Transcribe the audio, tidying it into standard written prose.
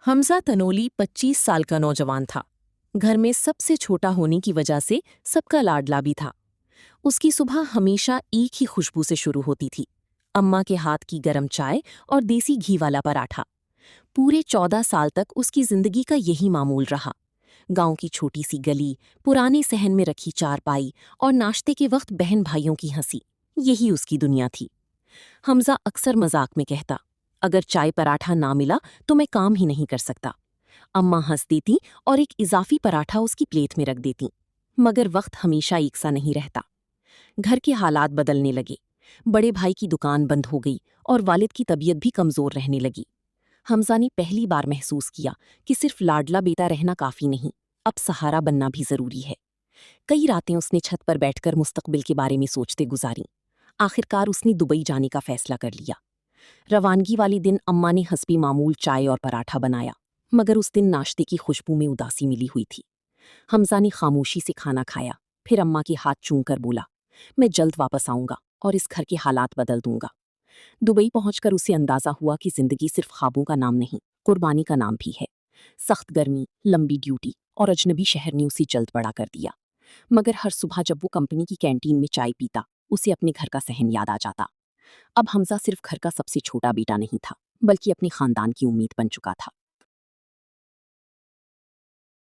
हमजा तनोली 25 साल का नौजवान था। घर में सबसे छोटा होने की वजह से सबका लाडला भी था। उसकी सुबह हमेशा एक ही खुशबू से शुरू होती थी, अम्मा के हाथ की गरम चाय और देसी घी वाला पराठा। पूरे 14 साल तक उसकी जिंदगी का यही मामूल रहा। गांव की छोटी सी गली, पुराने सहन में रखी चारपाई और नाश्ते के वक्त बहन भाइयों की हंसी, यही उसकी दुनिया थी। हमजा अक्सर मजाक में कहता, अगर चाय पराठा ना मिला तो मैं काम ही नहीं कर सकता। अम्मा हंस देती और एक इजाफी पराठा उसकी प्लेट में रख देती। मगर वक्त हमेशा एक सा नहीं रहता। घर के हालात बदलने लगे। बड़े भाई की दुकान बंद हो गई और वालिद की तबीयत भी कमजोर रहने लगी। हमजा ने पहली बार महसूस किया कि सिर्फ लाडला बेटा रहना काफी नहीं, अब सहारा बनना भी जरूरी है। कई रातें उसने छत पर बैठकर मुस्तकबिल के बारे में सोचते गुजारी। आखिरकार उसने दुबई जाने का फैसला कर लिया। रवानगी वाली दिन अम्मा ने हस्बी मामूल चाय और पराठा बनाया, मगर उस दिन नाश्ते की खुशबू में उदासी मिली हुई थी। हमजा ने खामोशी से खाना खाया, फिर अम्मा के हाथ चूम कर बोला, मैं जल्द वापस आऊंगा और इस घर के हालात बदल दूंगा। दुबई पहुंचकर उसे अंदाजा हुआ कि जिंदगी सिर्फ ख्वाबों का नाम नहीं, कुर्बानी का नाम भी है। सख्त गर्मी, लंबी ड्यूटी और अजनबी शहर ने उसे जल्द बड़ा कर दिया। मगर हर सुबह जब वो कंपनी की कैंटीन में चाय पीता, उसे अपने घर का सहन याद आ जाता। अब हमजा सिर्फ घर का सबसे छोटा बेटा नहीं था, बल्कि अपने खानदान की उम्मीद बन चुका था।